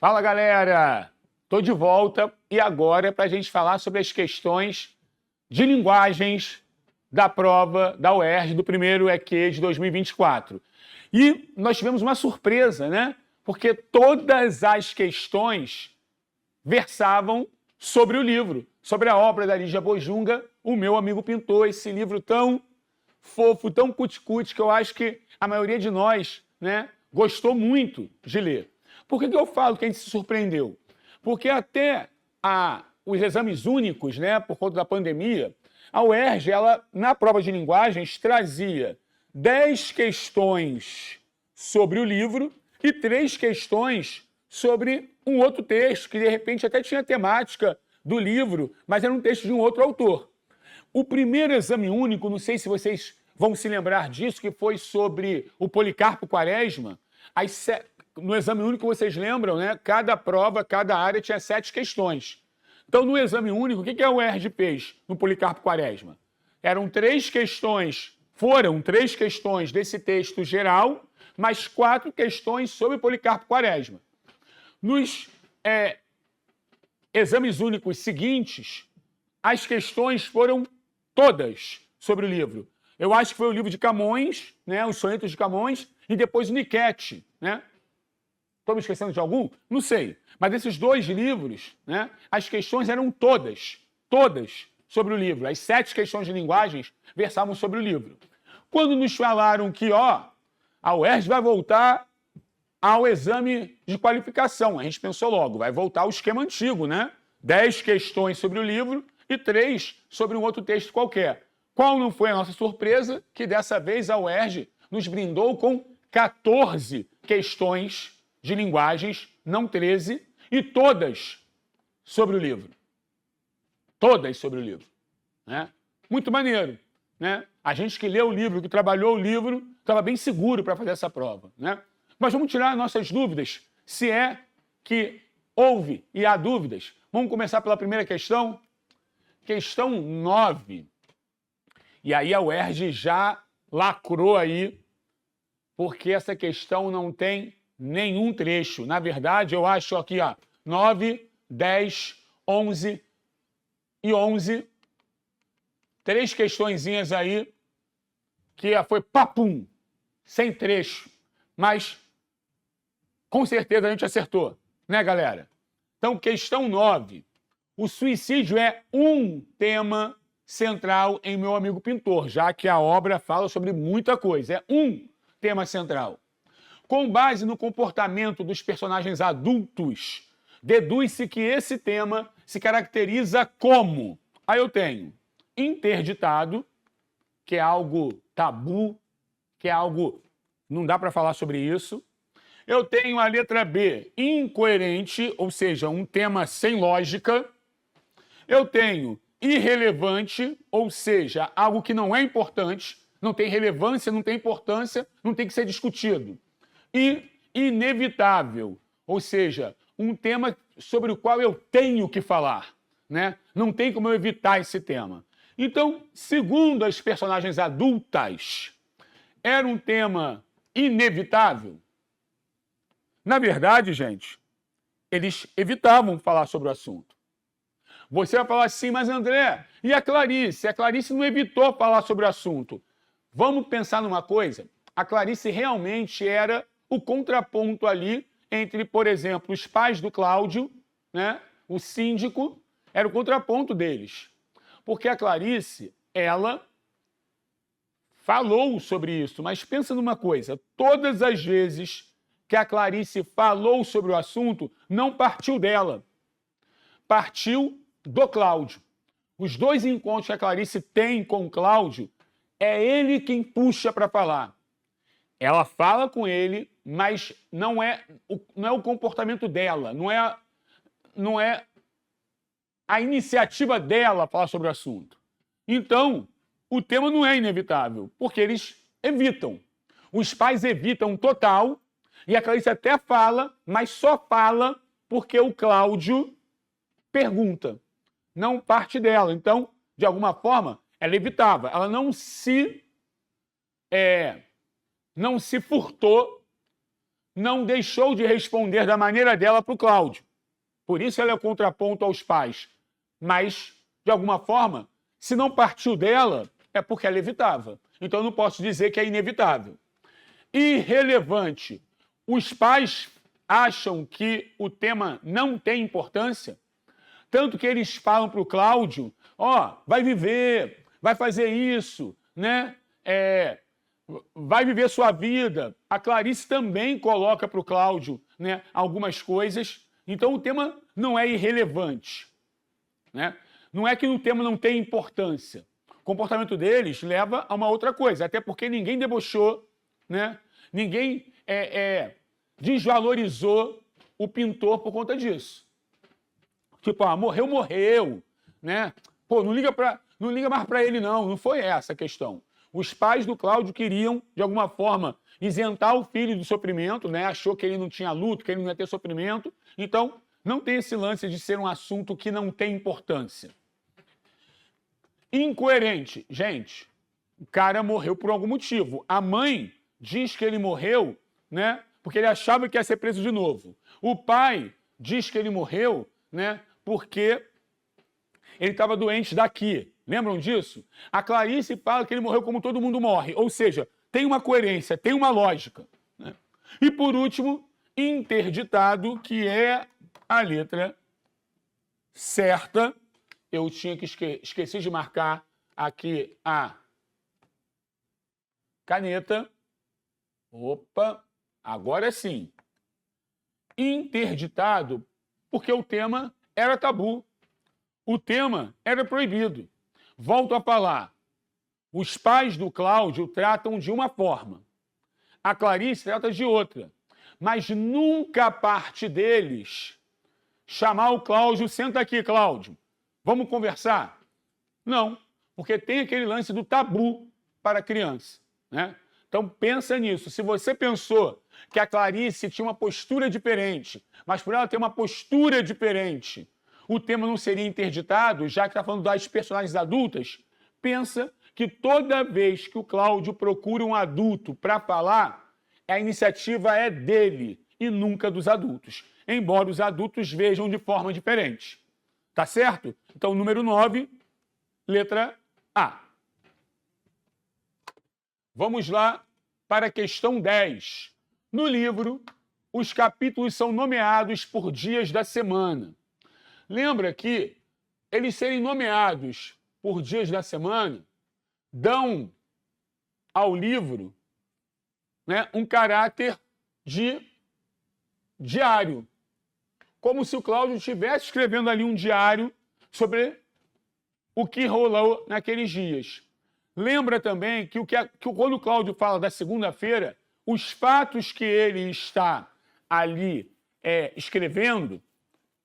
Fala, galera! Estou de volta e agora é para a gente falar sobre as questões de linguagens da prova da UERJ do primeiro EQ de 2024. E nós tivemos uma surpresa, né? Porque todas as questões versavam sobre o livro, sobre a obra da Lígia Bojunga, O Meu Amigo Pintor, esse livro tão fofo, tão cuticute, que eu acho que a maioria de nós, né, gostou muito de ler. Por que eu falo que a gente se surpreendeu? Porque até os exames únicos, né, por conta da pandemia, a UERJ, ela, na prova de linguagens, trazia 10 questões sobre o livro e 3 questões sobre um outro texto, que de repente até tinha temática do livro, mas era um texto de um outro autor. O primeiro exame único, não sei se vocês vão se lembrar disso, que foi sobre o Policarpo Quaresma. No exame único, vocês lembram, né? Cada prova, cada área tinha 7 questões. Então, no exame único, o que a UERJ fez no Policarpo Quaresma? Foram 3 questões desse texto geral, mais 4 questões sobre o Policarpo Quaresma. Nos exames únicos seguintes, as questões foram todas sobre o livro. Eu acho que foi o livro de Camões, né, os Sonetos de Camões, e depois o Niquete, né? Estou me esquecendo de algum? Não sei. Mas esses 2 livros, né, as questões eram todas sobre o livro. As 7 questões de linguagens versavam sobre o livro. Quando nos falaram que, a UERJ vai voltar ao exame de qualificação, a gente pensou logo, vai voltar ao esquema antigo, né? 10 questões sobre o livro e 3 sobre um outro texto qualquer. Qual não foi a nossa surpresa? Que dessa vez a UERJ nos brindou com 14 questões de linguagens, não 13, e todas sobre o livro. Todas sobre o livro. Né? Muito maneiro. Né? A gente que leu o livro, que trabalhou o livro, estava bem seguro para fazer essa prova. Né? Mas vamos tirar nossas dúvidas, se é que houve e há dúvidas. Vamos começar pela primeira questão. Questão 9. E aí a UERJ já lacrou aí, porque essa questão não tem nenhum trecho. Na verdade, eu acho aqui, 9, 10, 11 e 11. 3 questõezinhas aí que foi papum, sem trecho. Mas, com certeza, a gente acertou, né, galera? Então, questão 9. O suicídio é um tema central em Meu Amigo Pintor, já que a obra fala sobre muita coisa. É um tema central. Com base no comportamento dos personagens adultos, deduz-se que esse tema se caracteriza como... Aí eu tenho interditado, que é algo tabu, que é algo... não dá para falar sobre isso. Eu tenho a letra B, incoerente, ou seja, um tema sem lógica. Eu tenho irrelevante, ou seja, algo que não é importante, não tem relevância, não tem importância, não tem que ser discutido. E inevitável, ou seja, um tema sobre o qual eu tenho que falar, né? Não tem como eu evitar esse tema. Então, segundo as personagens adultas, era um tema inevitável? Na verdade, gente, eles evitavam falar sobre o assunto. Você vai falar assim, mas André, e a Clarice? A Clarice não evitou falar sobre o assunto. Vamos pensar numa coisa. A Clarice realmente era o contraponto ali entre, por exemplo, os pais do Cláudio, né? O síndico, era o contraponto deles. Porque a Clarice, ela falou sobre isso, mas pensa numa coisa, todas as vezes que a Clarice falou sobre o assunto, não partiu dela, partiu do Cláudio. Os 2 encontros que a Clarice tem com o Cláudio, é ele quem puxa para falar. Ela fala com ele, mas não é o comportamento dela, não é a iniciativa dela falar sobre o assunto. Então, o tema não é inevitável, porque eles evitam. Os pais evitam total, e a Clarice até fala, mas só fala porque o Cláudio pergunta. Não parte dela. Então, de alguma forma, ela evitava. Ela não se furtou não deixou de responder da maneira dela para o Cláudio. Por isso ela é o contraponto aos pais. Mas, de alguma forma, se não partiu dela, é porque ela evitava. Então eu não posso dizer que é inevitável. Irrelevante. Os pais acham que o tema não tem importância, tanto que eles falam para o Cláudio, vai viver, vai fazer isso, né? Vai viver sua vida. A Clarice também coloca para o Cláudio, né, algumas coisas. Então o tema não é irrelevante, né? Não é que o tema não tem importância. O comportamento deles leva a uma outra coisa, até porque ninguém debochou, né? Ninguém desvalorizou o pintor por conta disso. Tipo, morreu, né? Pô, não liga mais para ele, não foi essa a questão. Os pais do Cláudio queriam, de alguma forma, isentar o filho do sofrimento, né? Achou que ele não tinha luto, que ele não ia ter sofrimento. Então, não tem esse lance de ser um assunto que não tem importância. Incoerente. Gente, o cara morreu por algum motivo. A mãe diz que ele morreu, né, porque ele achava que ia ser preso de novo. O pai diz que ele morreu, né, porque ele estava doente daqui. Lembram disso? A Clarice fala que ele morreu como todo mundo morre. Ou seja, tem uma coerência, tem uma lógica, né? E, por último, interditado, que é a letra certa. Eu tinha que esqueci de marcar aqui a caneta. Opa, agora sim. Interditado, porque o tema era tabu. O tema era proibido. Volto a falar. Os pais do Cláudio tratam de uma forma. A Clarice trata de outra. Mas nunca parte deles chamar o Cláudio, senta aqui, Cláudio, vamos conversar? Não, porque tem aquele lance do tabu para a criança, né? Então pensa nisso. Se você pensou que a Clarice tinha uma postura diferente, mas por ela ter uma postura diferente, o tema não seria interditado, já que está falando das personagens adultas, pensa que toda vez que o Cláudio procura um adulto para falar, a iniciativa é dele e nunca dos adultos, embora os adultos vejam de forma diferente. Tá certo? Então, número 9, letra A. Vamos lá para a questão 10. No livro, os capítulos são nomeados por dias da semana. Lembra que eles serem nomeados por dias da semana dão ao livro, né, um caráter de diário. Como se o Cláudio estivesse escrevendo ali um diário sobre o que rolou naqueles dias. Lembra também que quando o Cláudio fala da segunda-feira, os fatos que ele está ali escrevendo,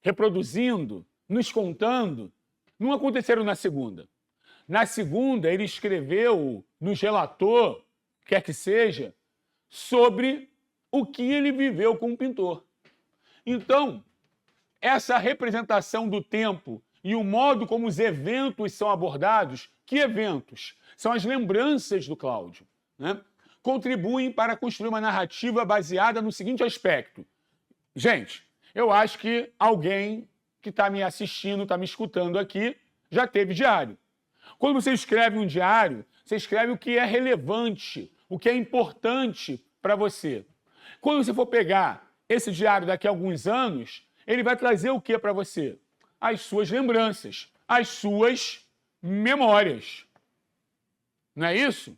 reproduzindo, nos contando, não aconteceram na segunda. Na segunda, ele escreveu, nos relatou, quer que seja, sobre o que ele viveu como pintor. Então, essa representação do tempo e o modo como os eventos são abordados, que eventos? São as lembranças do Cláudio, né? Contribuem para construir uma narrativa baseada no seguinte aspecto. Gente, eu acho que alguém que está me assistindo, está me escutando aqui, já teve diário. Quando você escreve um diário, você escreve o que é relevante, o que é importante para você. Quando você for pegar esse diário daqui a alguns anos, ele vai trazer o que para você? As suas lembranças, as suas memórias. Não é isso?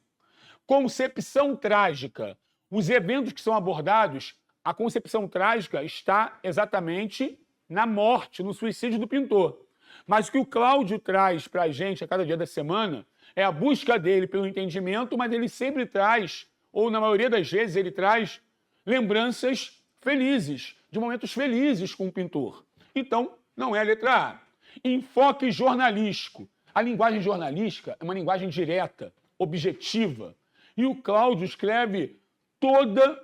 Concepção trágica. Os eventos que são abordados, a concepção trágica está exatamente na morte, no suicídio do pintor. Mas o que o Cláudio traz para a gente a cada dia da semana é a busca dele pelo entendimento, mas ele sempre traz, ou na maioria das vezes ele traz, lembranças felizes, de momentos felizes com o pintor. Então, não é a letra A. Enfoque jornalístico. A linguagem jornalística é uma linguagem direta, objetiva. E o Cláudio escreve todo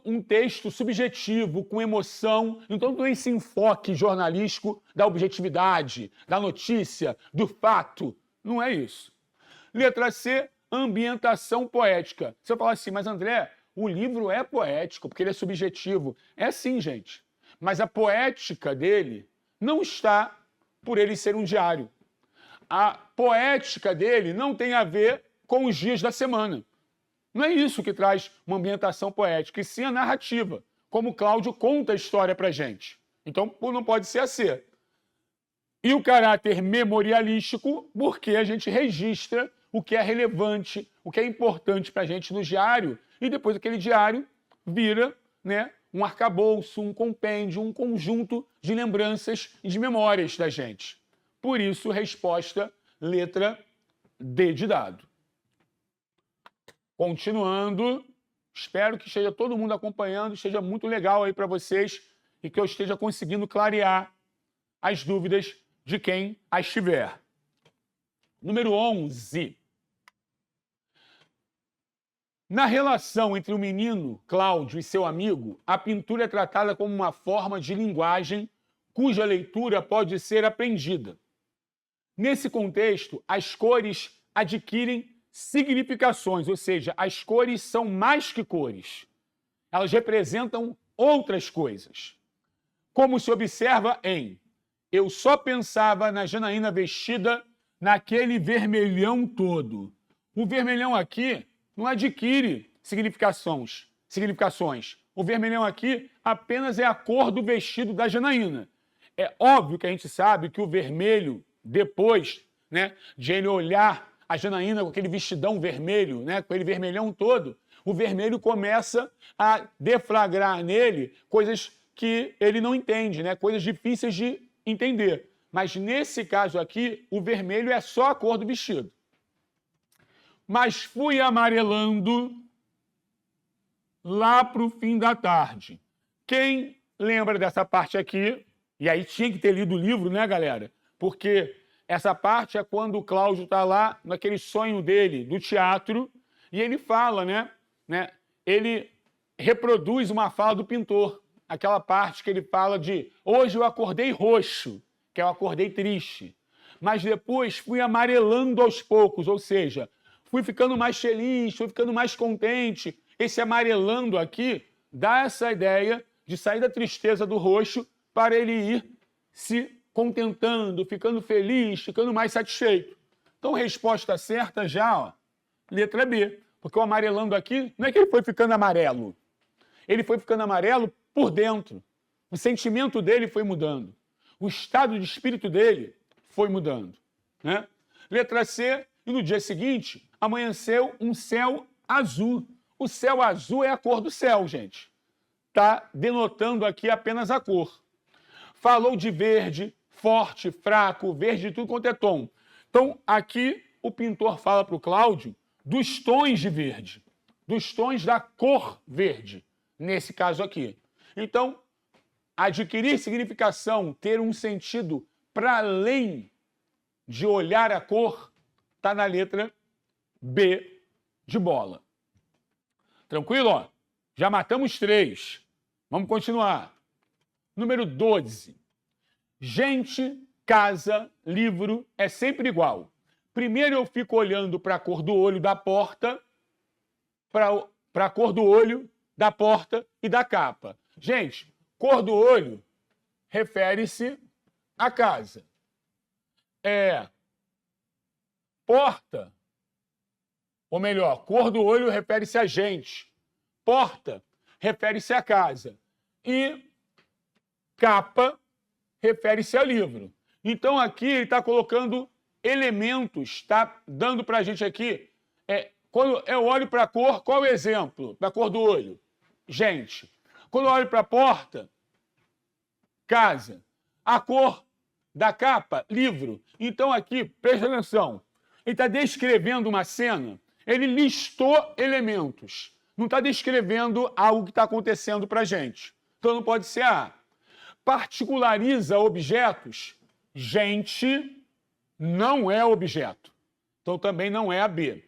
um texto subjetivo, com emoção. Então, não tem esse enfoque jornalístico da objetividade, da notícia, do fato. Não é isso. Letra C, ambientação poética. Você fala assim, mas André, o livro é poético, porque ele é subjetivo. É sim, gente. Mas a poética dele não está por ele ser um diário. A poética dele não tem a ver com os dias da semana. Não é isso que traz uma ambientação poética, e sim a narrativa, como Cláudio conta a história para a gente. Então, não pode ser assim. E o caráter memorialístico, porque a gente registra o que é relevante, o que é importante para a gente no diário, e depois aquele diário vira, né, um arcabouço, um compêndio, um conjunto de lembranças e de memórias da gente. Por isso, resposta, letra D de dado. Continuando, espero que esteja todo mundo acompanhando, esteja muito legal aí para vocês e que eu esteja conseguindo clarear as dúvidas de quem as tiver. Número 11. Na relação entre o menino, Cláudio, e seu amigo, a pintura é tratada como uma forma de linguagem cuja leitura pode ser aprendida. Nesse contexto, as cores adquirem significações, ou seja, as cores são mais que cores. Elas representam outras coisas. Como se observa em eu só pensava na Janaína vestida naquele vermelhão todo. O vermelhão aqui não adquire significações. O vermelhão aqui apenas é a cor do vestido da Janaína. É óbvio que a gente sabe que o vermelho, depois, né, de ele olhar a Janaína com aquele vestidão vermelho, né, com aquele vermelhão todo, o vermelho começa a deflagrar nele coisas que ele não entende, né, coisas difíceis de entender. Mas nesse caso aqui, o vermelho é só a cor do vestido. Mas fui amarelando lá para o fim da tarde. Quem lembra dessa parte aqui, e aí tinha que ter lido o livro, né, galera? Porque essa parte é quando o Cláudio está lá naquele sonho dele do teatro e ele fala, né? Ele reproduz uma fala do pintor. Aquela parte que ele fala de hoje eu acordei roxo, que eu acordei triste. Mas depois fui amarelando aos poucos, ou seja, fui ficando mais feliz, fui ficando mais contente. Esse amarelando aqui dá essa ideia de sair da tristeza do roxo para ele ir se contentando, ficando feliz, ficando mais satisfeito. Então, resposta certa já, ó, letra B. Porque o amarelando aqui não é que ele foi ficando amarelo. Ele foi ficando amarelo por dentro. O sentimento dele foi mudando. O estado de espírito dele foi mudando. Né? Letra C, e no dia seguinte, amanheceu um céu azul. O céu azul é a cor do céu, gente. Está denotando aqui apenas a cor. Falou de verde, forte, fraco, verde de tudo quanto é tom. Então, aqui o pintor fala para o Cláudio dos tons de verde, dos tons da cor verde, nesse caso aqui. Então, adquirir significação, ter um sentido para além de olhar a cor, está na letra B de bola. Tranquilo? Ó? Já matamos 3. Vamos continuar. Número 12. Gente, casa, livro é sempre igual. Primeiro eu fico olhando para a cor do olho da porta, para a cor do olho da porta e da capa. Gente, cor do olho refere-se à casa. Porta, ou melhor, cor do olho refere-se a gente. Porta refere-se à casa. E capa refere-se a livro. Então aqui ele está colocando elementos, está dando para a gente aqui. Quando eu olho para a cor, qual é o exemplo da cor do olho? Gente. Quando eu olho para a porta, casa. A cor da capa, livro. Então aqui, presta atenção, ele está descrevendo uma cena, ele listou elementos. Não está descrevendo algo que está acontecendo para a gente. Então não pode ser A. Particulariza objetos. Gente não é objeto. Então também não é a B.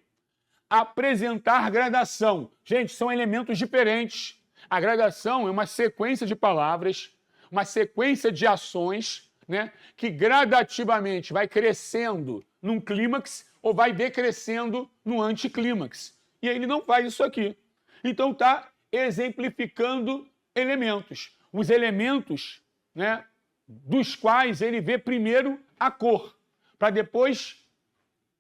Apresentar gradação. Gente, são elementos diferentes. A gradação é uma sequência de palavras, uma sequência de ações, né, que gradativamente vai crescendo num clímax ou vai decrescendo no anticlímax. E ele não faz isso aqui. Então está exemplificando elementos. Os elementos, né, dos quais ele vê primeiro a cor, para depois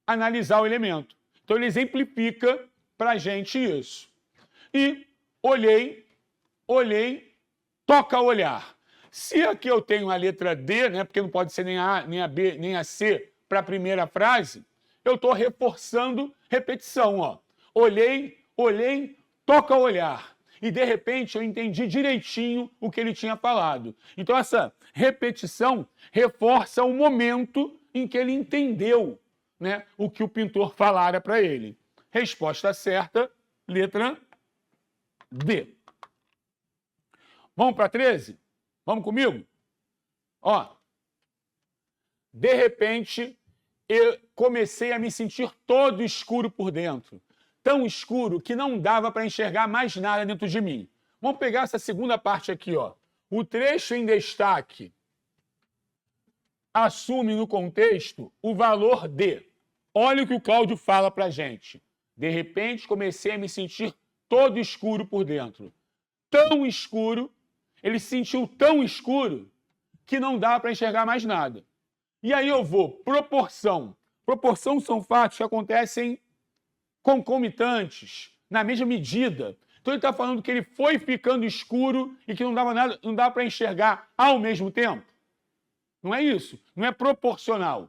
analisar o elemento. Então ele exemplifica para a gente isso. E olhei, toca olhar. Se aqui eu tenho a letra D, né, porque não pode ser nem a A, nem a B, nem a C para a primeira frase, eu estou reforçando repetição. Ó. Olhei, toca olhar. E, de repente, eu entendi direitinho o que ele tinha falado. Então, essa repetição reforça o momento em que ele entendeu, né, o que o pintor falara para ele. Resposta certa, letra D. Vamos para 13? Vamos comigo? Ó, de repente, eu comecei a me sentir todo escuro por dentro. Tão escuro que não dava para enxergar mais nada dentro de mim. Vamos pegar essa segunda parte aqui, ó. O trecho em destaque assume no contexto o valor de. Olha o que o Cláudio fala para a gente. De repente, comecei a me sentir todo escuro por dentro. Tão escuro, ele se sentiu tão escuro que não dá para enxergar mais nada. E aí eu vou, proporção. Proporção são fatos que acontecem concomitantes, na mesma medida. Então ele está falando que ele foi ficando escuro e que não dava para enxergar ao mesmo tempo. Não é isso, não é proporcional.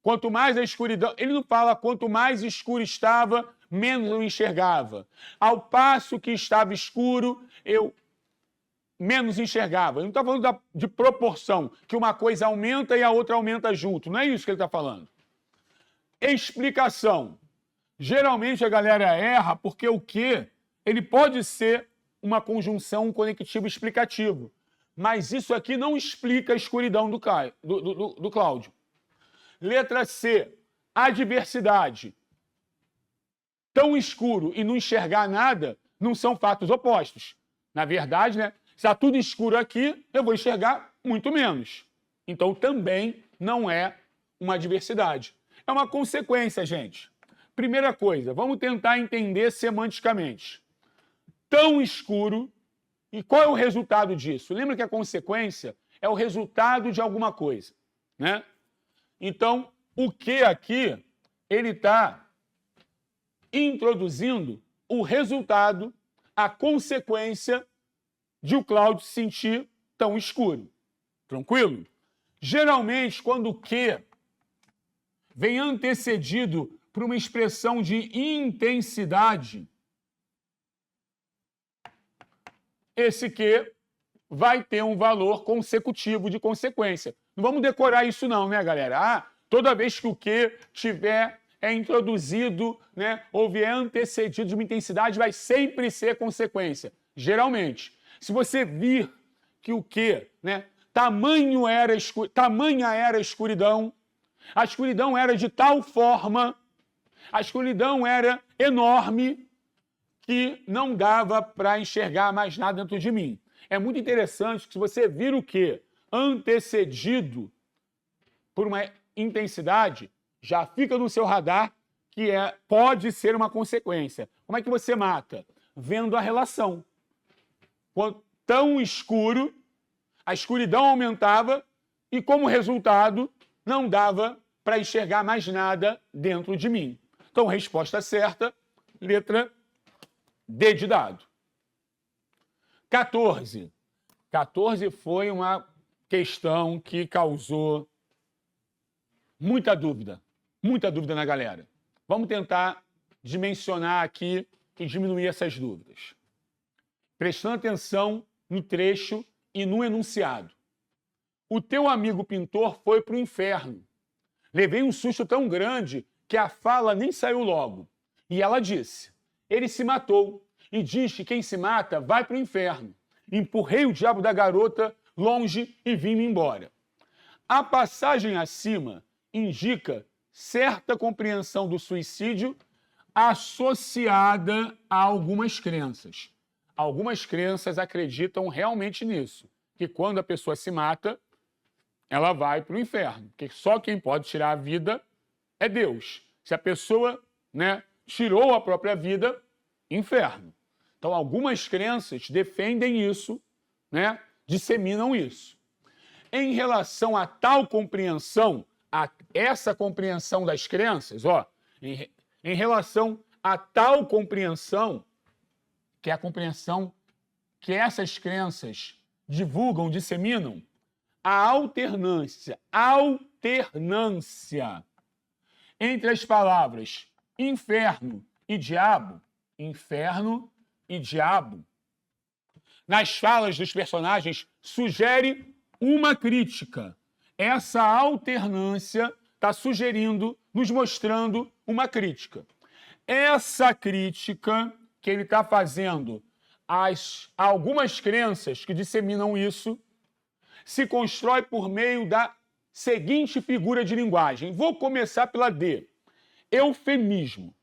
Quanto mais a escuridão, ele não fala quanto mais escuro estava, menos eu enxergava. Ao passo que estava escuro, eu menos enxergava. Ele não está falando de proporção, que uma coisa aumenta e a outra aumenta junto. Não é isso que ele está falando. Explicação. Geralmente a galera erra porque o que ele pode ser uma conjunção conectivo explicativo. Mas isso aqui não explica a escuridão do Cláudio. Letra C. Adversidade. Tão escuro e não enxergar nada não são fatos opostos. Na verdade, né? Se está tudo escuro aqui, eu vou enxergar muito menos. Então também não é uma adversidade. É uma consequência, gente. Primeira coisa, vamos tentar entender semanticamente. Tão escuro, e qual é o resultado disso? Lembra que a consequência é o resultado de alguma coisa, né? Então, o que aqui, ele está introduzindo o resultado, a consequência de o Cláudio se sentir tão escuro. Tranquilo? Geralmente, quando o que vem antecedido por uma expressão de intensidade, esse que vai ter um valor consecutivo de consequência. Não vamos decorar isso não, né, galera? Toda vez que o que tiver introduzido, né, ou vier antecedido de uma intensidade, vai sempre ser consequência. Geralmente. Se você vir que o que, né, tamanha era a escuridão era de tal forma, a escuridão era enorme que não dava para enxergar mais nada dentro de mim. É muito interessante que se você vir o que antecedido por uma intensidade, já fica no seu radar que pode ser uma consequência. Como é que você mata? Vendo a relação. Quando tão escuro, a escuridão aumentava e, como resultado, não dava para enxergar mais nada dentro de mim. Então, resposta certa, letra D de dado. 14. 14 foi uma questão que causou muita dúvida na galera. Vamos tentar dimensionar aqui e diminuir essas dúvidas. Prestando atenção no trecho e no enunciado. O teu amigo pintor foi para o inferno. Levei um susto tão grande que a fala nem saiu logo. E ela disse, ele se matou e diz que quem se mata vai para o inferno. Empurrei o diabo da garota longe e vim-me embora. A passagem acima indica certa compreensão do suicídio associada a algumas crenças. Algumas crenças acreditam realmente nisso, que quando a pessoa se mata, ela vai para o inferno, porque só quem pode tirar a vida é Deus. Se a pessoa, né, tirou a própria vida, inferno. Então, algumas crenças defendem isso, né? Disseminam isso. Em relação a tal compreensão, a essa compreensão das crenças, em relação a tal compreensão, que é a compreensão que essas crenças divulgam, disseminam, a alternância entre as palavras inferno e diabo, nas falas dos personagens, sugere uma crítica. Essa alternância está sugerindo, nos mostrando uma crítica. Essa crítica que ele está fazendo a algumas crenças que disseminam isso se constrói por meio da seguinte figura de linguagem. Vou começar pela D. Eufemismo.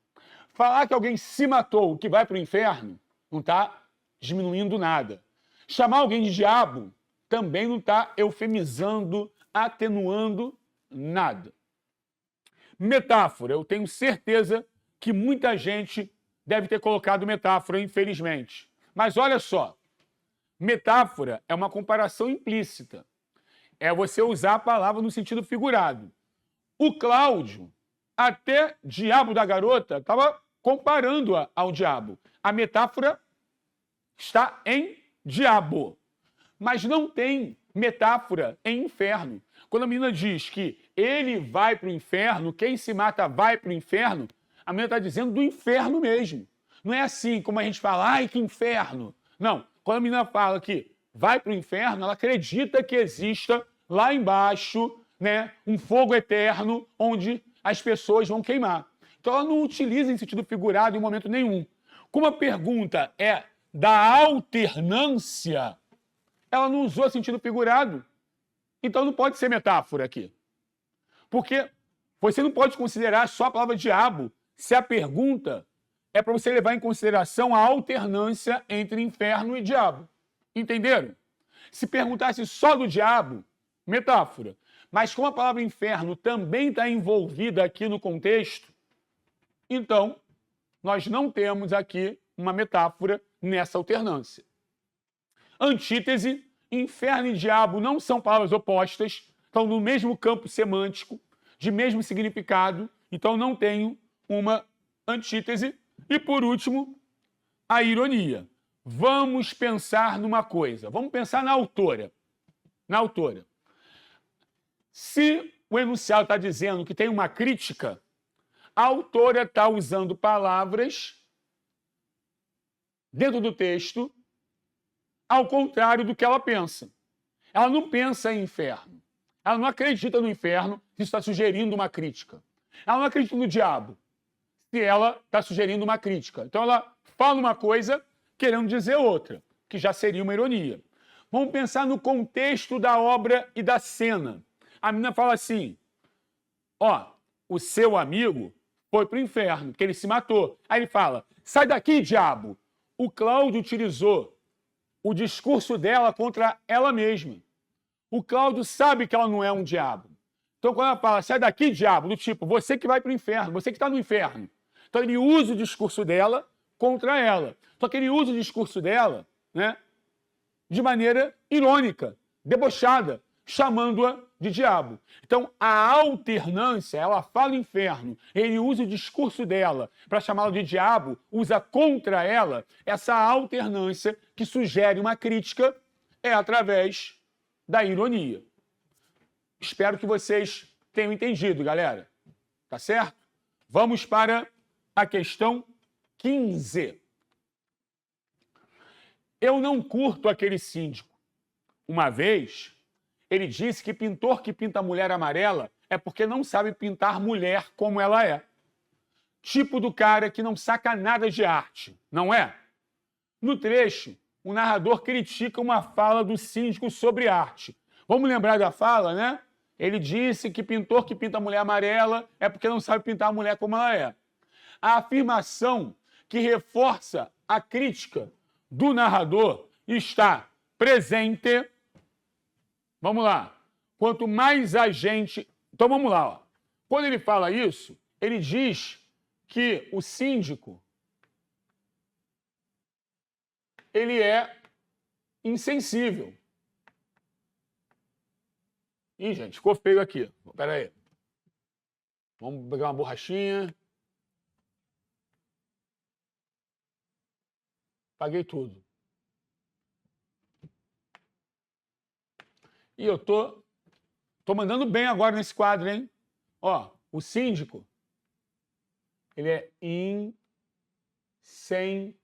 Falar que alguém se matou, que vai para o inferno, não está diminuindo nada. Chamar alguém de diabo também não está eufemizando, atenuando nada. Metáfora. Eu tenho certeza que muita gente deve ter colocado metáfora, infelizmente. Mas olha só, metáfora é uma comparação implícita. É você usar a palavra no sentido figurado. O Cláudio, até diabo da garota, estava comparando-a ao diabo. A metáfora está em diabo. Mas não tem metáfora em inferno. Quando a menina diz que ele vai para o inferno, quem se mata vai para o inferno, a menina está dizendo do inferno mesmo. Não é assim como a gente fala, ai, que inferno. Não, quando a menina fala que vai para o inferno, ela acredita que exista lá embaixo, né, um fogo eterno onde as pessoas vão queimar. Então ela não utiliza em sentido figurado em momento nenhum. Como a pergunta é da alternância, ela não usou sentido figurado. Então não pode ser metáfora aqui. Porque você não pode considerar só a palavra diabo se a pergunta é para você levar em consideração a alternância entre inferno e diabo. Entenderam? Se perguntasse só do diabo, metáfora. Mas como a palavra inferno também está envolvida aqui no contexto, então nós não temos aqui uma metáfora nessa alternância. Antítese, inferno e diabo não são palavras opostas, estão no mesmo campo semântico, de mesmo significado, então não tenho uma antítese. E, por último, a ironia. Vamos pensar numa coisa. Vamos pensar na autora. Na autora. Se o enunciado está dizendo que tem uma crítica, a autora está usando palavras dentro do texto ao contrário do que ela pensa. Ela não pensa em inferno. Ela não acredita no inferno, isso está sugerindo uma crítica. Ela não acredita no diabo, se ela está sugerindo uma crítica. Então ela fala uma coisa querendo dizer outra, que já seria uma ironia. Vamos pensar no contexto da obra e da cena. A menina fala assim, o seu amigo foi para o inferno, porque ele se matou. Aí ele fala, sai daqui, diabo. O Cláudio utilizou o discurso dela contra ela mesma. O Cláudio sabe que ela não é um diabo. Então, quando ela fala, sai daqui, diabo, do tipo, você que vai para o inferno, você que está no inferno. Então, ele usa o discurso dela contra ela. Só que ele usa o discurso dela, né, de maneira irônica, debochada, chamando-a de diabo. Então, a alternância, ela fala inferno, ele usa o discurso dela para chamá-la de diabo, usa contra ela, essa alternância que sugere uma crítica é através da ironia. Espero que vocês tenham entendido, galera. Tá certo? Vamos para a questão 15. Eu não curto aquele síndico. Uma vez, ele disse que pintor que pinta mulher amarela é porque não sabe pintar mulher como ela é. Tipo do cara que não saca nada de arte, não é? No trecho, o narrador critica uma fala do síndico sobre arte. Vamos lembrar da fala, né? Ele disse que pintor que pinta mulher amarela é porque não sabe pintar a mulher como ela é. A afirmação que reforça a crítica do narrador está presente. Vamos lá. Quanto mais a gente... Então vamos lá. Quando ele fala isso, ele diz que o síndico ele é insensível. Ih, gente, ficou feio aqui. Espera aí. Vamos pegar uma borrachinha. Apaguei tudo. E eu tô mandando bem agora nesse quadro, hein? Ó, o síndico, ele é insensível.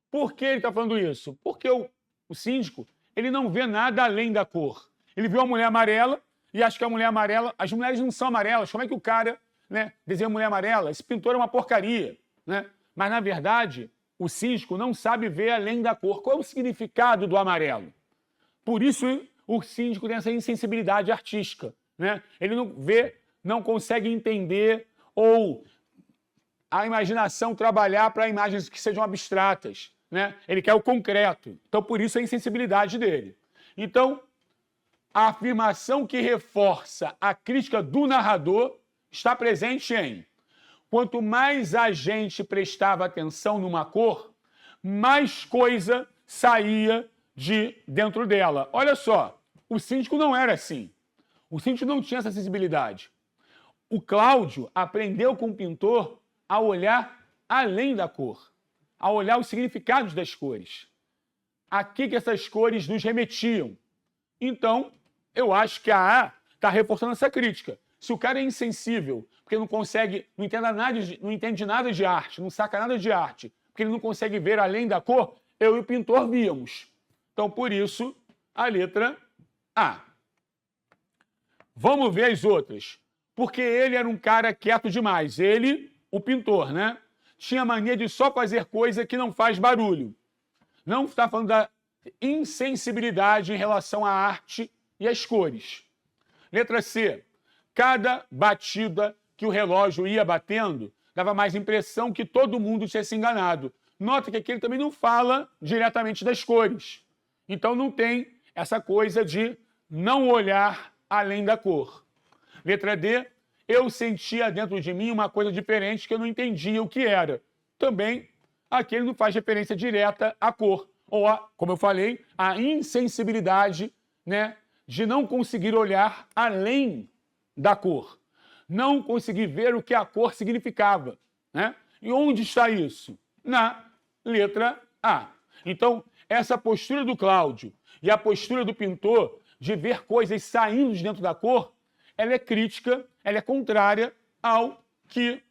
Por que ele está falando isso? Porque o síndico, ele não vê nada além da cor. Ele viu a mulher amarela e acha que a mulher amarela... As mulheres não são amarelas. Como é que o cara, né, desenha mulher amarela? Esse pintor é uma porcaria, né? Mas, na verdade, o síndico não sabe ver além da cor. Qual é o significado do amarelo? Por isso, o síndico tem essa insensibilidade artística, né? Ele não vê, não consegue entender ou a imaginação trabalhar para imagens que sejam abstratas, né? Ele quer o concreto. Então, por isso, a insensibilidade dele. Então, a afirmação que reforça a crítica do narrador está presente em: quanto mais a gente prestava atenção numa cor, mais coisa saía de dentro dela. Olha só, o síndico não era assim. O síndico não tinha essa sensibilidade. O Cláudio aprendeu com o pintor a olhar além da cor, a olhar os significados das cores. A que essas cores nos remetiam. Então, eu acho que a A está reforçando essa crítica. Se o cara é insensível, porque não consegue, não entende nada de arte, não saca nada de arte, porque ele não consegue ver além da cor, eu e o pintor víamos. Então, por isso, a letra A. Vamos ver as outras. Porque ele era um cara quieto demais. Ele, o pintor, né? Tinha mania de só fazer coisa que não faz barulho. Não está falando da insensibilidade em relação à arte e às cores. Letra C. Cada batida que o relógio ia batendo dava mais impressão que todo mundo tinha se enganado. Nota que aqui ele também não fala diretamente das cores. Então não tem essa coisa de não olhar além da cor. Letra D. Eu sentia dentro de mim uma coisa diferente que eu não entendia o que era. Também aqui ele não faz referência direta à cor. Ou, como eu falei, a insensibilidade, né, de não conseguir olhar além da cor. Não conseguir ver o que a cor significava, né? E onde está isso? Na letra A. Então, essa postura do Cláudio e a postura do pintor de ver coisas saindo de dentro da cor, ela é crítica, ela é contrária ao que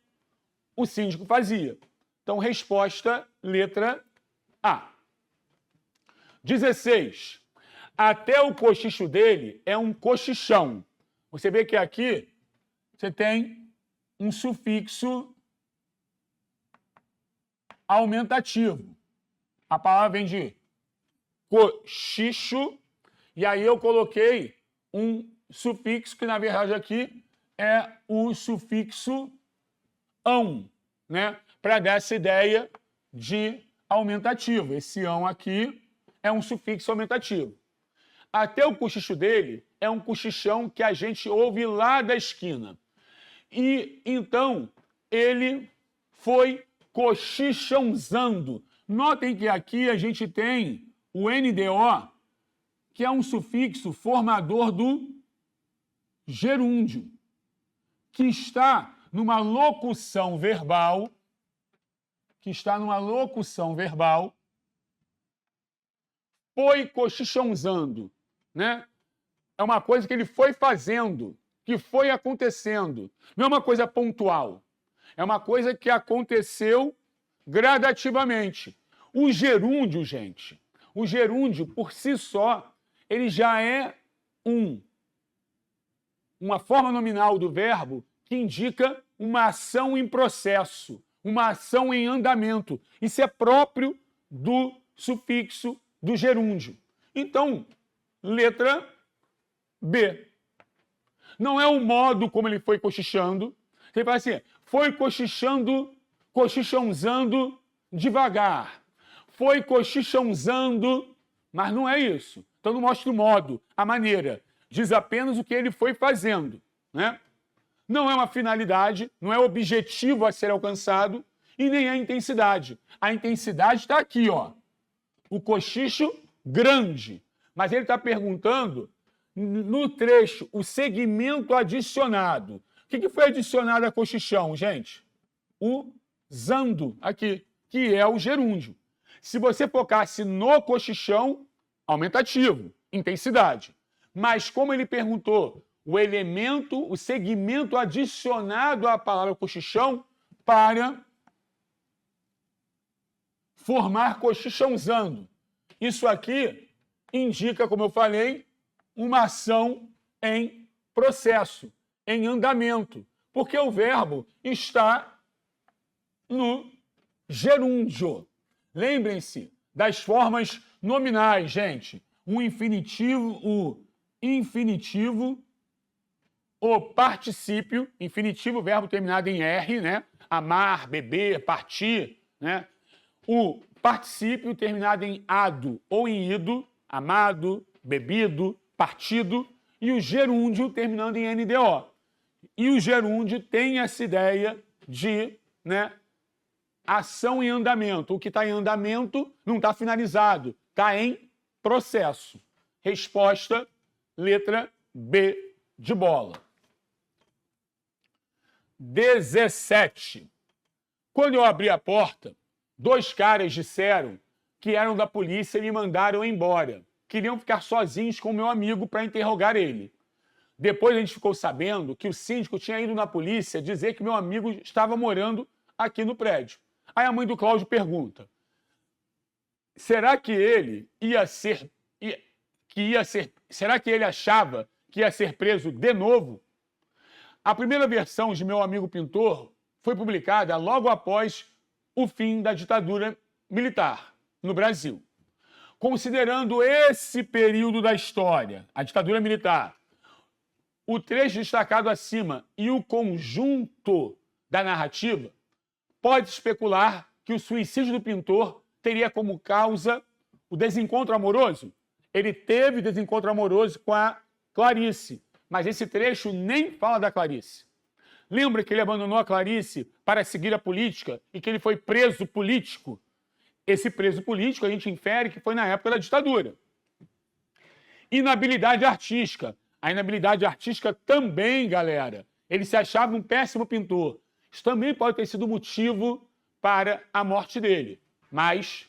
o síndico fazia. Então, resposta, letra A. 16. Até o cochicho dele é um cochichão. Você vê que aqui você tem um sufixo aumentativo. A palavra vem de cochicho, e aí eu coloquei um sufixo que, na verdade, aqui é o sufixo ão, né? Para dar essa ideia de aumentativo. Esse ão aqui é um sufixo aumentativo. Até o cochicho dele é um cochichão que a gente ouve lá da esquina. E, então, ele foi cochichãozando. Notem que aqui a gente tem o NDO, que é um sufixo formador do gerúndio, que está numa locução verbal, foi cochichãozando, né? É uma coisa que ele foi fazendo, que foi acontecendo. Não é uma coisa pontual. É uma coisa que aconteceu gradativamente. O gerúndio, gente, o gerúndio, por si só, ele já é uma forma nominal do verbo que indica uma ação em processo, uma ação em andamento. Isso é próprio do sufixo do gerúndio. Então, letra B. Não é o modo como ele foi cochichando. Você fala assim, foi cochichando, cochichãozando devagar. Foi cochichãozando, mas não é isso. Então não mostra o modo, a maneira. Diz apenas o que ele foi fazendo, né? Não é uma finalidade, não é objetivo a ser alcançado e nem a intensidade. A intensidade está aqui, ó. O cochicho grande. Mas ele está perguntando, no trecho, o segmento adicionado. O que foi adicionado a cochichão, gente? O zando, aqui, que é o gerúndio. Se você focasse no cochichão, aumentativo, intensidade. Mas como ele perguntou o elemento, o segmento adicionado à palavra cochichão para formar cochichãozando. Isso aqui indica, como eu falei, uma ação em processo, em andamento, porque o verbo está no gerúndio. Lembrem-se das formas nominais, gente. O infinitivo, o particípio, infinitivo, verbo terminado em R, né? Amar, beber, partir, né? O particípio terminado em ado ou em ido, amado, bebido, partido, e o gerúndio terminando em NDO. E o gerúndio tem essa ideia de, né, ação em andamento. O que está em andamento não está finalizado, está em processo. Resposta, letra B de bola. 17. Quando eu abri a porta, 2 caras disseram que eram da polícia e me mandaram embora. Queriam ficar sozinhos com o meu amigo para interrogar ele. Depois a gente ficou sabendo que o síndico tinha ido na polícia dizer que meu amigo estava morando aqui no prédio. Aí a mãe do Cláudio pergunta: será que ele será que ele achava que ia ser preso de novo? A primeira versão de Meu Amigo Pintor foi publicada logo após o fim da ditadura militar no Brasil. Considerando esse período da história, a ditadura militar, o trecho destacado acima e o conjunto da narrativa, pode especular que o suicídio do pintor teria como causa o desencontro amoroso. Ele teve desencontro amoroso com a Clarice, mas esse trecho nem fala da Clarice. Lembra que ele abandonou a Clarice para seguir a política e que ele foi preso político? Esse preso político a gente infere que foi na época da ditadura. Inabilidade artística. A inabilidade artística também, galera. Ele se achava um péssimo pintor. Isso também pode ter sido motivo para a morte dele. Mas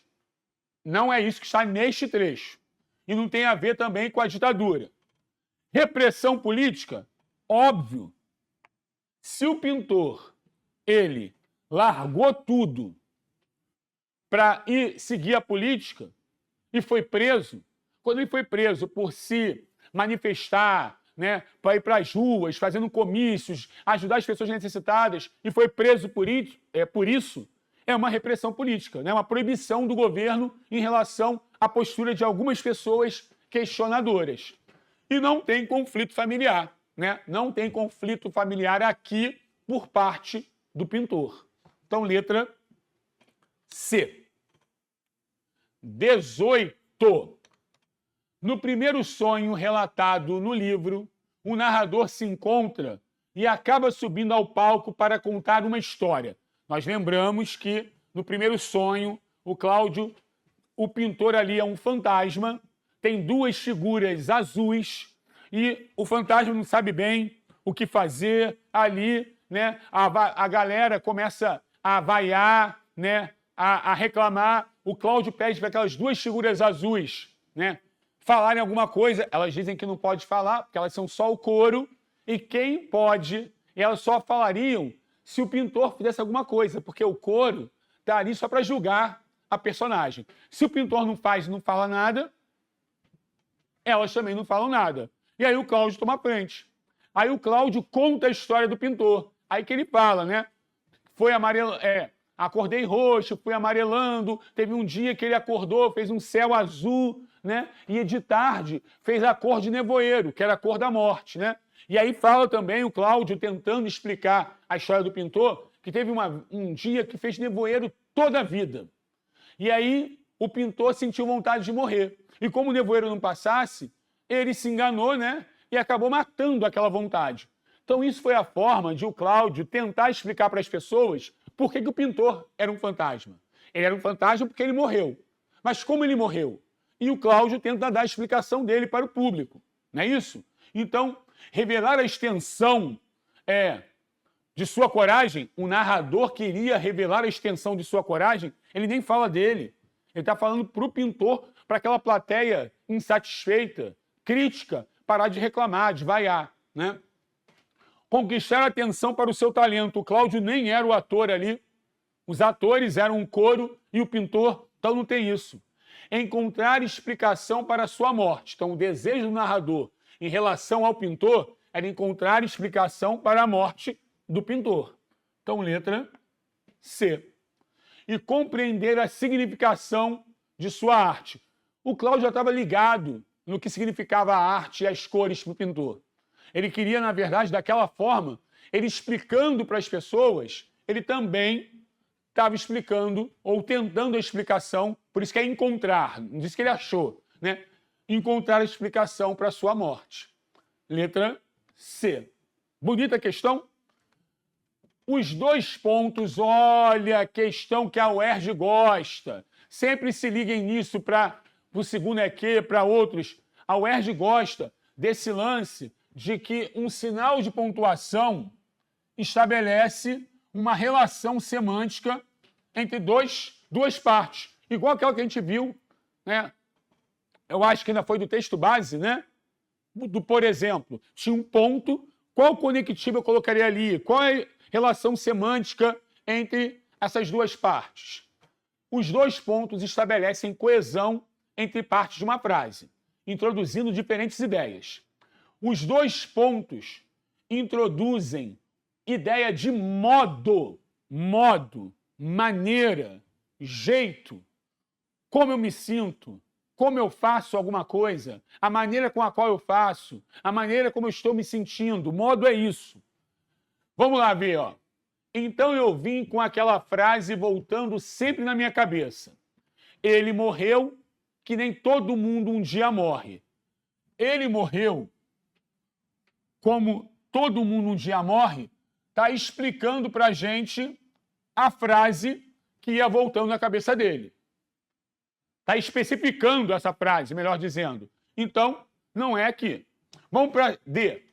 não é isso que está neste trecho. E não tem a ver também com a ditadura. Repressão política? Óbvio. Se o pintor, ele largou tudo para ir seguir a política e foi preso, quando ele foi preso por se manifestar, né, para ir para as ruas, fazendo comícios, ajudar as pessoas necessitadas, e foi preso por isso, é uma repressão política, né, uma proibição do governo em relação à postura de algumas pessoas questionadoras. E não tem conflito familiar, né? Não tem conflito familiar aqui por parte do pintor. Então, letra C. 18. No primeiro sonho relatado no livro, o narrador se encontra e acaba subindo ao palco para contar uma história. Nós lembramos que, no primeiro sonho, o Cláudio, o pintor ali é um fantasma, tem 2 figuras azuis e o fantasma não sabe bem o que fazer ali, né? A galera começa a vaiar, né? A reclamar. O Cláudio pede para aquelas 2 figuras azuis, né, falarem alguma coisa. Elas dizem que não pode falar, porque elas são só o coro, e quem pode, elas só falariam se o pintor fizesse alguma coisa, porque o coro está ali só para julgar a personagem. Se o pintor não faz e não fala nada, elas também não falam nada. E aí o Cláudio toma frente. Aí o Cláudio conta a história do pintor. Aí que ele fala, né? Foi amarelo, acordei roxo, fui amarelando, teve um dia que ele acordou, fez um céu azul, né? E de tarde fez a cor de nevoeiro, que era a cor da morte, né? E aí fala também o Cláudio tentando explicar a história do pintor, que teve um dia que fez nevoeiro toda a vida. E aí o pintor sentiu vontade de morrer. E como o nevoeiro não passasse, ele se enganou, né? E acabou matando aquela vontade. Então isso foi a forma de o Cláudio tentar explicar para as pessoas Por que o pintor era um fantasma? Ele era um fantasma porque ele morreu. Mas como ele morreu? E o Cláudio tenta dar a explicação dele para o público. Não é isso? Então, revelar a extensão de sua coragem, o narrador queria revelar a extensão de sua coragem, ele nem fala dele. Ele está falando para o pintor, para aquela plateia insatisfeita, crítica, parar de reclamar, de vaiar, né? Conquistar a atenção para o seu talento. O Cláudio nem era o ator ali. Os atores eram um coro e o pintor, então não tem isso. Encontrar explicação para a sua morte. Então, o desejo do narrador em relação ao pintor era encontrar explicação para a morte do pintor. Então, letra C. E compreender a significação de sua arte. O Cláudio já estava ligado no que significava a arte e as cores para o pintor. Ele queria, na verdade, daquela forma, ele explicando para as pessoas, ele também estava explicando ou tentando a explicação, por isso que é encontrar, não disse que ele achou, né? Encontrar a explicação para a sua morte. Letra C. Bonita questão? Os 2 pontos, olha a questão que a UERJ gosta. Sempre se liguem nisso para o segundo EQ, para outros. A UERJ gosta desse lance de que um sinal de pontuação estabelece uma relação semântica entre duas partes. Igual aquela que a gente viu, né? Eu acho que ainda foi do texto base, né? Por exemplo, tinha um ponto, qual conectivo eu colocaria ali? Qual é a relação semântica entre essas duas partes? Os 2 pontos estabelecem coesão entre partes de uma frase, introduzindo diferentes ideias. Os 2 pontos introduzem ideia de modo, maneira, jeito, como eu me sinto, como eu faço alguma coisa, a maneira com a qual eu faço, a maneira como eu estou me sentindo. Modo é isso. Vamos lá ver, ó. Então eu vim com aquela frase voltando sempre na minha cabeça. Ele morreu que nem todo mundo um dia morre. Ele morreu como todo mundo um dia morre, está explicando para a gente a frase que ia voltando na cabeça dele. Está especificando essa frase, melhor dizendo. Então, não é aqui. Vamos para D.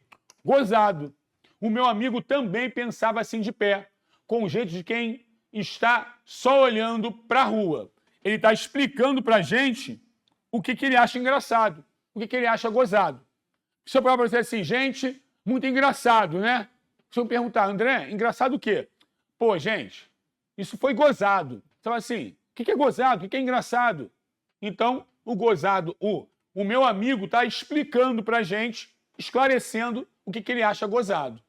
Gozado. O meu amigo também pensava assim de pé, com o jeito de quem está só olhando para a rua. Ele está explicando para a gente o que ele acha engraçado, o que ele acha gozado. Se eu falar para você assim, gente, muito engraçado, né? Se eu perguntar, André, engraçado o quê? Pô, gente, isso foi gozado. Então, assim, o que é gozado? O que é engraçado? Então, o gozado, o meu amigo está explicando para a gente, esclarecendo o que ele acha gozado.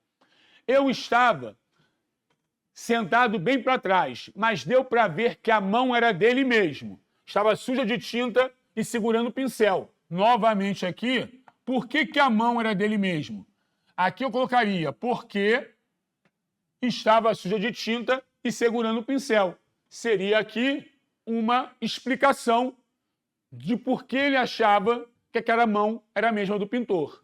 Eu estava sentado bem para trás, mas deu para ver que a mão era dele mesmo. Estava suja de tinta e segurando o pincel. Novamente aqui, por que a mão era dele mesmo? Aqui eu colocaria porque estava suja de tinta e segurando o pincel. Seria aqui uma explicação de por que ele achava que aquela mão era a mesma do pintor.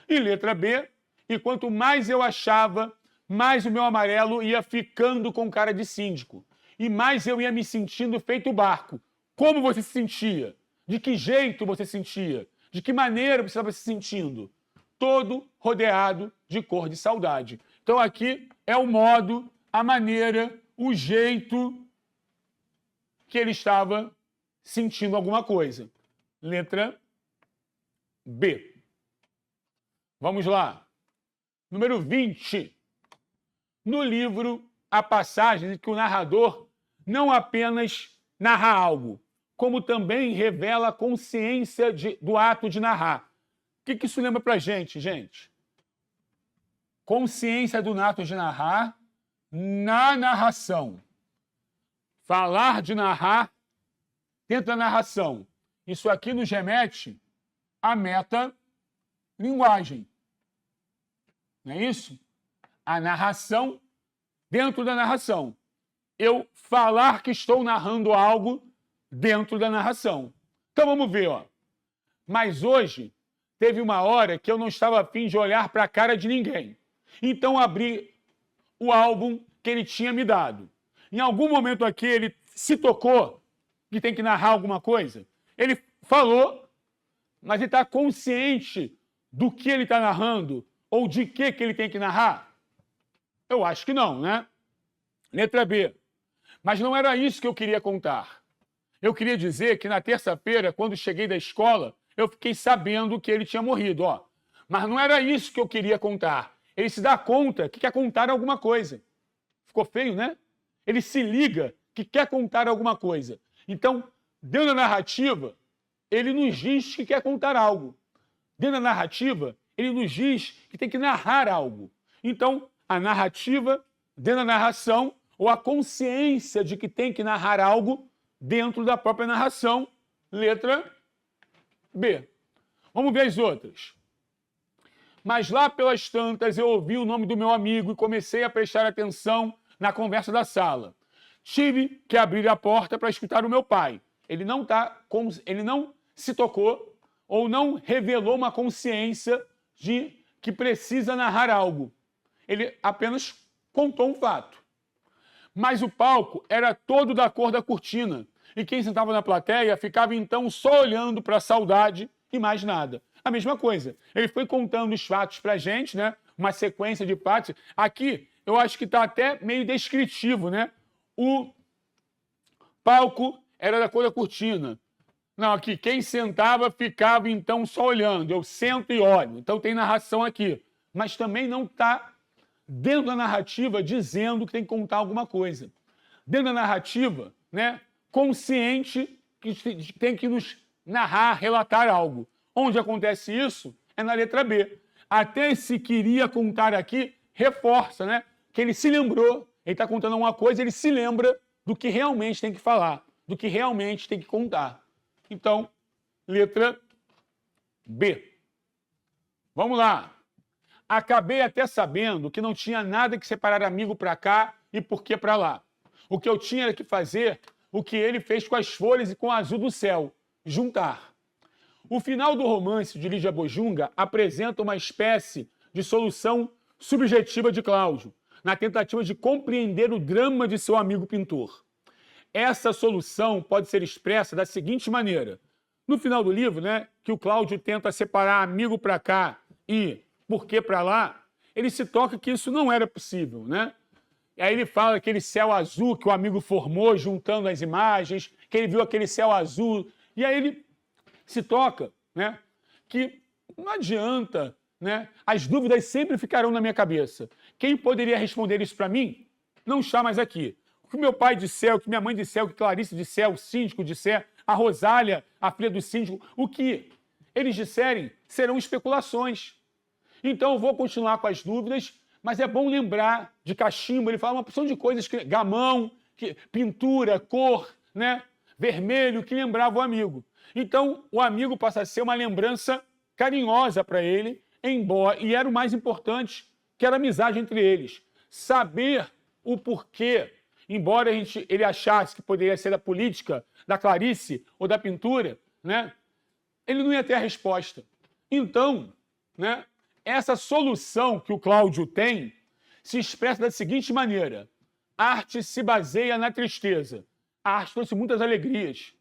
E letra B, e quanto mais eu achava, mais o meu amarelo ia ficando com cara de síndico. E mais eu ia me sentindo feito barco. Como você se sentia? De que jeito você se sentia? De que maneira você estava se sentindo? Todo rodeado de cor de saudade. Então aqui é o modo, a maneira, o jeito que ele estava sentindo alguma coisa. Letra B. Vamos lá. Número 20. No livro, há passagens em que o narrador não apenas narra algo, como também revela a consciência do ato de narrar. O que isso lembra pra gente, gente? Consciência do ato de narrar na narração. Falar de narrar dentro da narração. Isso aqui nos remete à metalinguagem. Não é isso? A narração dentro da narração. Eu falar que estou narrando algo dentro da narração. Então vamos ver, ó. Mas hoje teve uma hora que eu não estava a fim de olhar para a cara de ninguém. Então abri o álbum que ele tinha me dado. Em algum momento aqui ele se tocou que tem que narrar alguma coisa? Ele falou, mas ele está consciente do que ele está narrando ou de que ele tem que narrar? Eu acho que não, né? Letra B. Mas não era isso que eu queria contar. Eu queria dizer que na terça-feira, quando cheguei da escola, eu fiquei sabendo que ele tinha morrido, ó. Mas não era isso que eu queria contar. Ele se dá conta que quer contar alguma coisa. Ficou feio, né? Ele se liga que quer contar alguma coisa. Então, dentro da narrativa, ele nos diz que quer contar algo. Dentro da narrativa, ele nos diz que tem que narrar algo. Então, a narrativa, dentro da narração, ou a consciência de que tem que narrar algo dentro da própria narração, letra B. Vamos ver as outras. Mas lá pelas tantas eu ouvi o nome do meu amigo e comecei a prestar atenção na conversa da sala. Tive que abrir a porta para escutar o meu pai. Ele não se tocou ou não revelou uma consciência de que precisa narrar algo. Ele apenas contou um fato. Mas o palco era todo da cor da cortina. E quem sentava na plateia ficava então só olhando para a saudade e mais nada. A mesma coisa. Ele foi contando os fatos para a gente, né? Uma sequência de fatos. Aqui, eu acho que está até meio descritivo, né? O palco era da cor da cortina. Não, aqui, quem sentava ficava então só olhando. Eu sento e olho. Então tem narração aqui. Mas também não está dentro da narrativa dizendo que tem que contar alguma coisa. Dentro da narrativa, né? Consciente que tem que nos narrar, relatar algo. Onde acontece isso é na letra B. Até se queria contar aqui, reforça, né? Que ele se lembrou, ele está contando alguma coisa, ele se lembra do que realmente tem que falar, do que realmente tem que contar. Então, letra B. Vamos lá. Acabei até sabendo que não tinha nada que separar amigo para cá e por que para lá. O que eu tinha era que fazer o que ele fez com as folhas e com o azul do céu, juntar. O final do romance de Lídia Bojunga apresenta uma espécie de solução subjetiva de Cláudio, na tentativa de compreender o drama de seu amigo pintor. Essa solução pode ser expressa da seguinte maneira. No final do livro, né, que o Cláudio tenta separar amigo para cá e por que para lá, ele se toca que isso não era possível, né? E aí ele fala aquele céu azul que o amigo formou juntando as imagens, que ele viu aquele céu azul, e aí ele se toca, né, que não adianta, né, as dúvidas sempre ficarão na minha cabeça. Quem poderia responder isso para mim? Não está mais aqui. O que meu pai disser, o que minha mãe disser, o que Clarice disser, o síndico disser, a Rosália, a filha do síndico, o que eles disserem serão especulações. Então eu vou continuar com as dúvidas, mas é bom lembrar de cachimbo, ele fala uma porção de coisas, gamão, pintura, cor, né, vermelho, que lembrava o amigo. Então o amigo passa a ser uma lembrança carinhosa para ele, embora, e era o mais importante, que era a amizade entre eles. Saber o porquê, embora ele achasse que poderia ser da política, da Clarice ou da pintura, né, ele não ia ter a resposta. Então, né, essa solução que o Cláudio tem se expressa da seguinte maneira. A arte se baseia na tristeza. A arte trouxe muitas alegrias.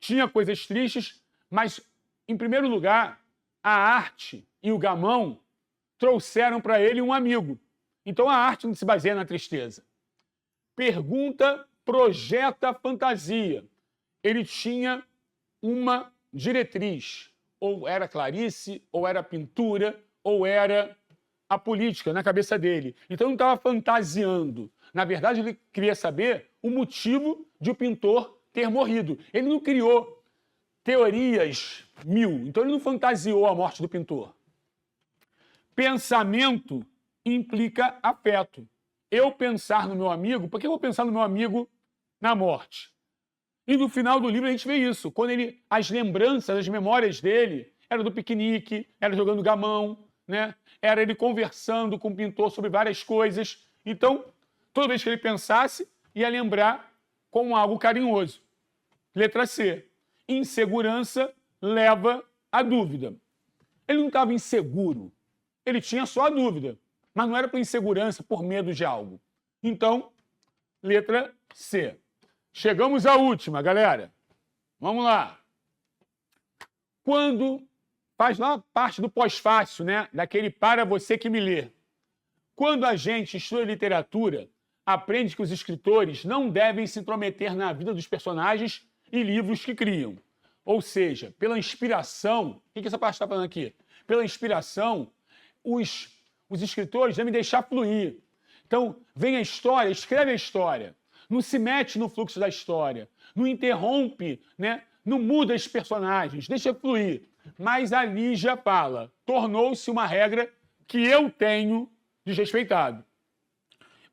Tinha coisas tristes, mas, em primeiro lugar, a arte e o gamão trouxeram para ele um amigo. Então, a arte não se baseia na tristeza. Pergunta, projeta fantasia. Ele tinha uma diretriz. Ou era Clarice, ou era pintura, ou era a política na cabeça dele. Então, ele não estava fantasiando. Na verdade, ele queria saber o motivo de o pintor ter morrido. Ele não criou teorias mil. Então, ele não fantasiou a morte do pintor. Pensamento implica afeto. Eu pensar no meu amigo, por que eu vou pensar no meu amigo na morte? E no final do livro a gente vê isso. Quando as lembranças, as memórias dele eram do piquenique, era jogando gamão, né? Era ele conversando com o pintor sobre várias coisas. Então, toda vez que ele pensasse, ia lembrar com algo carinhoso. Letra C. Insegurança leva à dúvida. Ele não estava inseguro. Ele tinha só a dúvida. Mas não era por insegurança, por medo de algo. Então, letra C. Chegamos à última, galera. Vamos lá. Quando faz lá parte do pós-fácil, né? Daquele para você que me lê. Quando a gente estuda literatura, aprende que os escritores não devem se intrometer na vida dos personagens e livros que criam. Ou seja, pela inspiração, o que essa parte está falando aqui? Pela inspiração, os escritores devem deixar fluir. Então, vem a história, escreve a história. Não se mete no fluxo da história. Não interrompe, né? Não muda os personagens, deixa fluir. Mas a Lígia fala, tornou-se uma regra que eu tenho desrespeitado.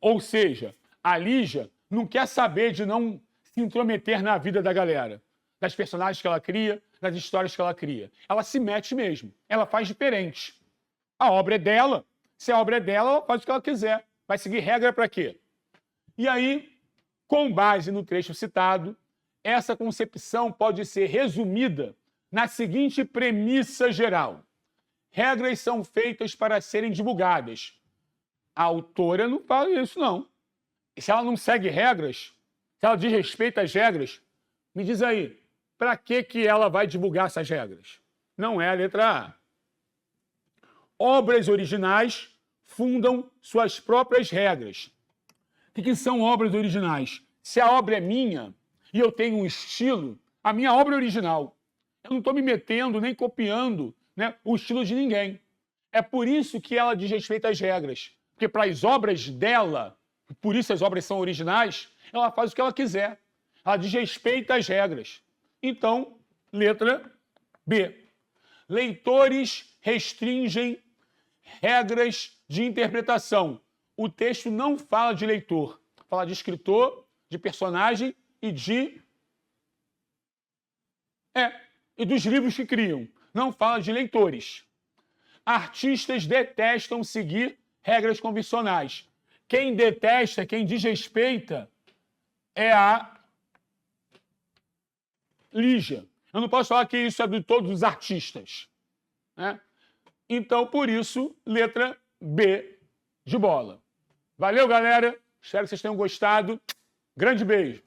Ou seja, a Lígia não quer saber de não se intrometer na vida da galera, das personagens que ela cria, das histórias que ela cria. Ela se mete mesmo, ela faz diferente. A obra é dela, se a obra é dela, ela faz o que ela quiser. Vai seguir regra para quê? E aí, com base no trecho citado, essa concepção pode ser resumida na seguinte premissa geral. Regras são feitas para serem divulgadas. A autora não fala isso, não. E se ela não segue regras, se ela desrespeita as regras, me diz aí, para que ela vai divulgar essas regras? Não é a letra A. Obras originais fundam suas próprias regras. O que são obras originais? Se a obra é minha e eu tenho um estilo, a minha obra é original. Eu não estou me metendo nem copiando, né, o estilo de ninguém. É por isso que ela desrespeita as regras. Porque para as obras dela, por isso as obras são originais, ela faz o que ela quiser. Ela desrespeita as regras. Então, letra B. Leitores restringem regras de interpretação. O texto não fala de leitor. Fala de escritor, de personagem e e dos livros que criam. Não fala de leitores. Artistas detestam seguir regras convencionais. Quem detesta, quem desrespeita, é a Lígia. Eu não posso falar que isso é de todos os artistas, né? Então, por isso, letra B de bola. Valeu, galera. Espero que vocês tenham gostado. Grande beijo.